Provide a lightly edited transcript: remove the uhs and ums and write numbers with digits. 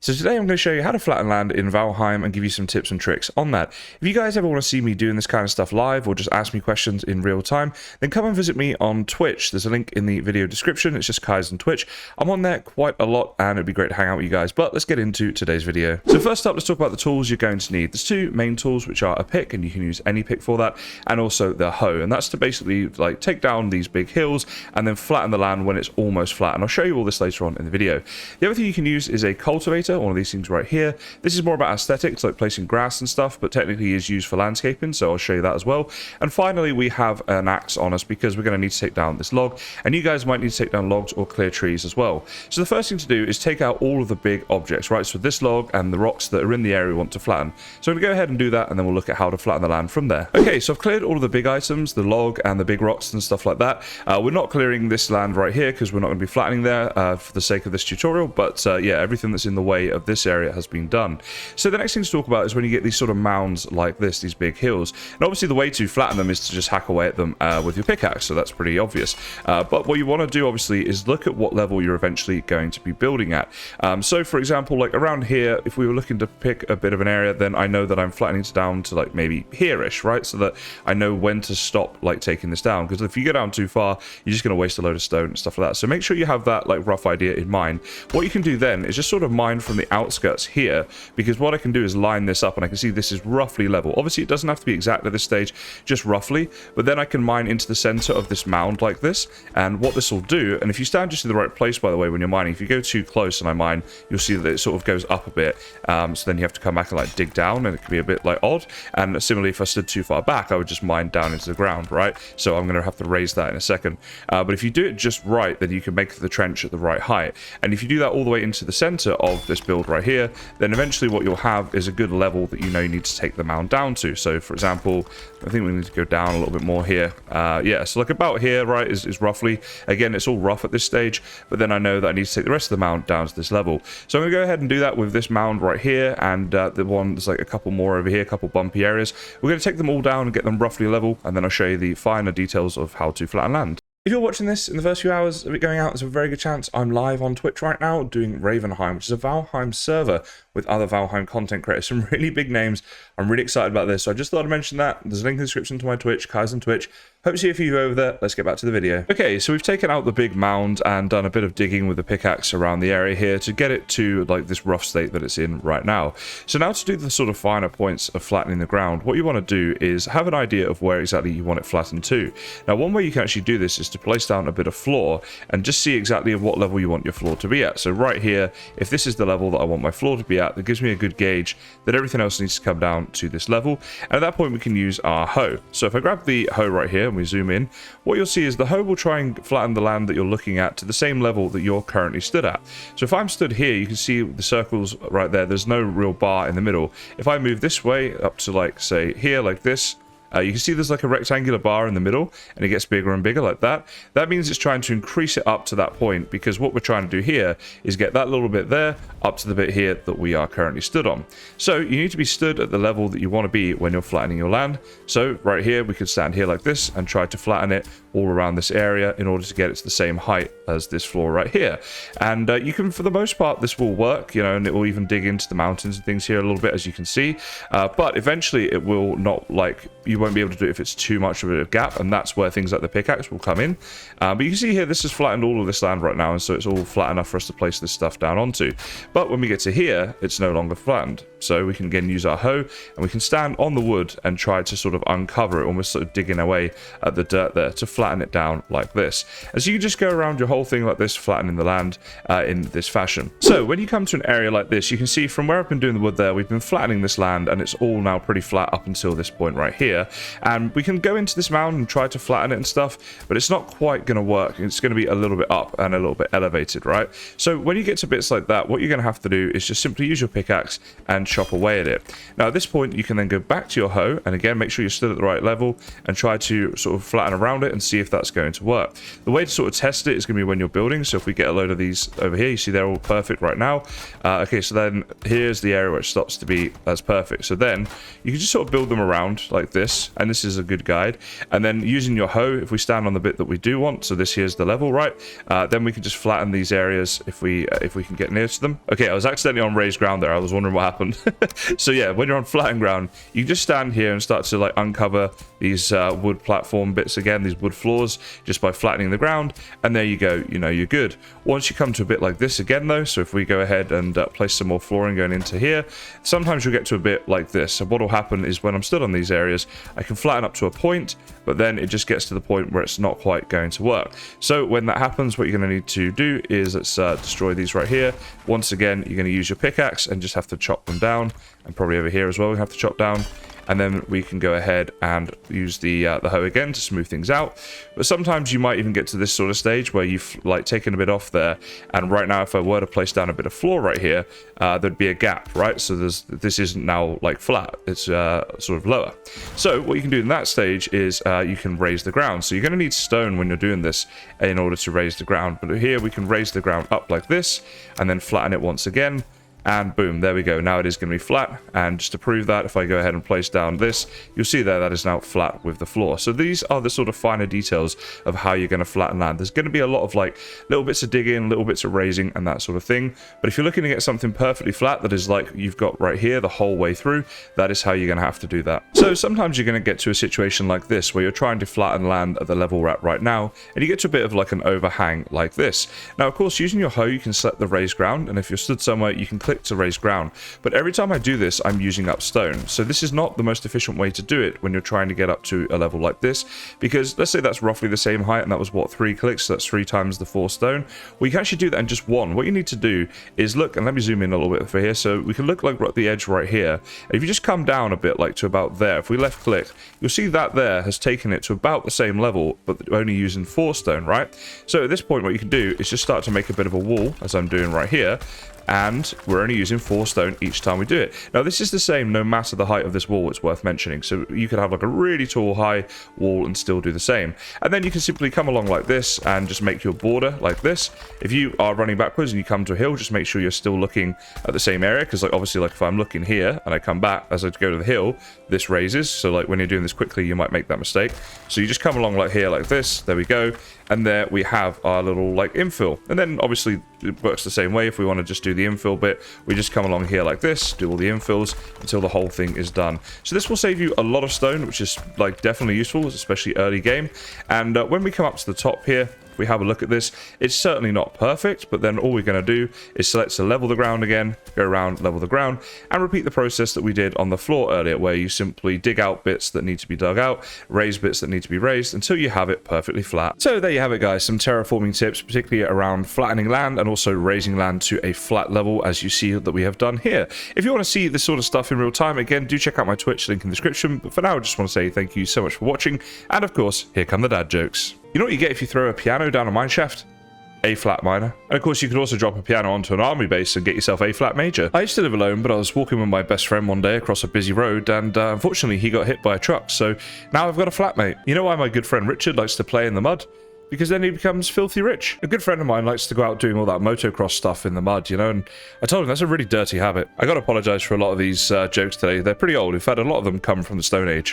So today I'm going to show you how to flatten land in Valheim and give you some tips and tricks on that. If you guys ever want to see me doing this kind of stuff live or just ask me questions in real time, then come and visit me on Twitch. There's a link in the video description. It's just Kysen Twitch. I'm on there quite a lot and it'd be great to hang out with you guys, but let's get into today's video. So first up, let's talk about the tools you're going to need. There's two main tools, which are a pick, and you can use any pick for that, and also the hoe, and that's to basically like take down these big hills and then flatten the land when it's almost flat, and I'll show you all this later on in the video. The other thing you can use is a cultivator, one of these things right here. This is more about aesthetics, like placing grass and stuff, but technically is used for landscaping, so I'll show you that as well. And finally, we have an axe on us because we're going to need to take down this log, and you guys might need to take down logs or clear trees as well. So the first thing to do is take out all of the big objects, right? So this log and the rocks that are in the area we want to flatten. So I'm going to go ahead and do that, and then we'll look at how to flatten the land from there. Okay, so I've cleared all of the big items, the log and the big rocks and stuff like that. We're not clearing this land right here because we're not going to be flattening there for the sake of this tutorial, but yeah, everything that's in the way of this area has been done. So the next thing to talk about is when you get these sort of mounds like this, these big hills. And obviously the way to flatten them is to just hack away at them with your pickaxe, so that's pretty obvious. But what you want to do obviously is look at what level you're eventually going to be building at. So for example, like around here, if we were looking to pick a bit of an area, then I know that I'm flattening it down to like maybe here-ish, right? So that I know when to stop like taking this down, because if you go down too far, you're just going to waste a load of stone and stuff like that. So make sure you have that like rough idea in mind. What you can do then is just sort of mine from the outskirts here, because what I can do is line this up and I can see this is roughly level. Obviously it doesn't have to be exact at this stage, just roughly, but then I can mine into the center of this mound like this. And what this will do, and if you stand just in the right place, by the way, when you're mining, if you go too close and I mine, you'll see that it sort of goes up a bit. So then you have to come back and like dig down, and it can be a bit like odd. And similarly, if I stood too far back, I would just mine down into the ground, right? So I'm going to have to raise that in a second. But if you do it just right, then you can make the trench at the right height. And if you do that all the way into the center of this build right here, then eventually what you'll have is a good level that you know you need to take the mound down to. So for example, I think we need to go down a little bit more here. Yeah, so like about here, right, is roughly, again, it's all rough at this stage, but then I know that I need to take the rest of the mound down to this level. So I'm going to go ahead and do that with this mound right here, and the one, there's like a couple more over here, a couple bumpy areas. We're going to take them all down and get them roughly level, and then I'll show you the finer details of how to flatten land. If you're watching this in the first few hours of it going out, there's a very good chance I'm live on Twitch right now doing Ravenheim, which is a Valheim server with other Valheim content creators, some really big names. I'm really excited about this, so I just thought I'd mention that. There's a link in the description to my Twitch, Kysen Twitch. Hope to see a few of you over there. Let's get back to the video. Okay, so we've taken out the big mound and done a bit of digging with the pickaxe around the area here to get it to like this rough state that it's in right now. So now to do the sort of finer points of flattening the ground, what you want to do is have an idea of where exactly you want it flattened to. Now, one way you can actually do this is to place down a bit of floor and just see exactly at what level you want your floor to be at. So right here, if this is the level that I want my floor to be at, that gives me a good gauge that everything else needs to come down to this level. And at that point, we can use our hoe. So if I grab the hoe right here and we zoom in, what you'll see is the hoe will try and flatten the land that you're looking at to the same level that you're currently stood at. So if I'm stood here, you can see the circles right there. There's no real bar in the middle. If I move this way up to like, say, here like this, you can see there's like a rectangular bar in the middle, and it gets bigger and bigger like that. That means it's trying to increase it up to that point, because what we're trying to do here is get that little bit there up to the bit here that we are currently stood on. So you need to be stood at the level that you want to be when you're flattening your land. So right here, we could stand here like this and try to flatten it all around this area in order to get it to the same height as this floor right here. And you can, for the most part, this will work, you know, and it will even dig into the mountains and things here a little bit, as you can see. But eventually it will not, like, you won't be able to do it if it's too much of a gap, and that's where things like the pickaxe will come in. But you can see here, this has flattened all of this land right now, and so it's all flat enough for us to place this stuff down onto. But when we get to here, it's no longer flattened. So we can again use our hoe, and we can stand on the wood and try to sort of uncover it, almost sort of digging away at the dirt there to flatten it down like this. And so you can just go around your whole thing like this, flattening the land in this fashion. So when you come to an area like this, you can see from where I've been doing the wood there, we've been flattening this land, and it's all now pretty flat up until this point right here. And we can go into this mound and try to flatten it and stuff, but it's not quite going to work. It's going to be a little bit up and a little bit elevated, right? So when you get to bits like that, what you're going to have to do is just simply use your pickaxe and chop away at it. Now at this point, you can then go back to your hoe, and again, make sure you're still at the right level and try to sort of flatten around it and see if that's going to work. The way to sort of test it is going to be when you're building. So if we get a load of these over here, you see they're all perfect right now. Okay, so then here's the area where it stops to be as perfect. So then you can just sort of build them around like this. this, and this is a good guide. And then using your hoe, if we stand on the bit that we do want, so this here's the level, right? Then we can just flatten these areas if we can get near to them. Okay, I was accidentally on raised ground there. I was wondering what happened. So yeah, when you're on flattened ground, you just stand here and start to like uncover these wood platform bits again, these wood floors, just by flattening the ground. And there you go, you know, you're good. Once you come to a bit like this again though, so if we go ahead and place some more flooring going into here, sometimes you'll get to a bit like this. So what will happen is when I'm stood on these areas, I can flatten up to a point, but then it just gets to the point where it's not quite going to work. So when that happens, what you're going to need to do is let's destroy these right here. Once again, you're going to use your pickaxe and just have to chop them down, and probably over here as well we have to chop down. And then we can go ahead and use the hoe again to smooth things out. But sometimes you might even get to this sort of stage where you've like taken a bit off there. And right now, if I were to place down a bit of floor right here, there'd be a gap, right? So this isn't now like flat, it's sort of lower. So what you can do in that stage is you can raise the ground. So you're going to need stone when you're doing this in order to raise the ground. But here we can raise the ground up like this and then flatten it once again. And boom, there we go. Now it is going to be flat. And just to prove that, if I go ahead and place down this, you'll see there that is now flat with the floor. So these are the sort of finer details of how you're going to flatten land. There's going to be a lot of like little bits of digging, little bits of raising and that sort of thing. But if you're looking to get something perfectly flat that is like you've got right here the whole way through, that is how you're going to have to do that. So sometimes you're going to get to a situation like this where you're trying to flatten land at the level we're at right now, and you get to a bit of like an overhang like this. Now, of course, using your hoe, you can select the raised ground, and if you're stood somewhere, you can click to raise ground. But every time I do this, I'm using up stone. So this is not the most efficient way to do it when you're trying to get up to a level like this, because let's say that's roughly the same height, and that was what, 3 clicks, so that's 3 times the 4 stone. Well, you can actually do that in just 1. What you need to do is look, and let me zoom in a little bit for here, so we can look like we're at the edge right here. And if you just come down a bit, like to about there, if we left click, you'll see that there has taken it to about the same level, but only using 4 stone, right? So at this point, what you can do is just start to make a bit of a wall, as I'm doing right here. And we're only using 4 stone each time we do it. Now, this is the same no matter the height of this wall, it's worth mentioning. So you could have like a really tall, high wall and still do the same. And then you can simply come along like this and just make your border like this. If you are running backwards and you come to a hill, just make sure you're still looking at the same area. Because like obviously, like if I'm looking here and I come back as I go to the hill, this raises. So like when you're doing this quickly, you might make that mistake. So you just come along like here like this. There we go. And there we have our little like infill. And then obviously it works the same way. If we want to just do the infill bit, we just come along here like this, do all the infills until the whole thing is done. So this will save you a lot of stone, which is like definitely useful, especially early game. And when we come up to the top here, we have a look at this, it's certainly not perfect, but then all we're going to do is select to level the ground again, go around, level the ground, and repeat the process that we did on the floor earlier, where you simply dig out bits that need to be dug out, raise bits that need to be raised until you have it perfectly flat. So there you have it, guys, some terraforming tips, particularly around flattening land and also raising land to a flat level, as you see that we have done here. If you want to see this sort of stuff in real time, again, do check out my Twitch, link in the description. But for now, I just want to say thank you so much for watching, and of course, here come the dad jokes. You know what you get if you throw a piano down a mineshaft? A flat minor. And of course, you could also drop a piano onto an army base and get yourself a flat major. I used to live alone, but I was walking with my best friend one day across a busy road, and unfortunately he got hit by a truck, so now I've got a flatmate. You know why my good friend Richard likes to play in the mud? Because then he becomes filthy rich. A good friend of mine likes to go out doing all that motocross stuff in the mud, you know, and I told him that's a really dirty habit. I gotta apologize for a lot of these jokes today. They're pretty old. In fact, a lot of them come from the Stone Age.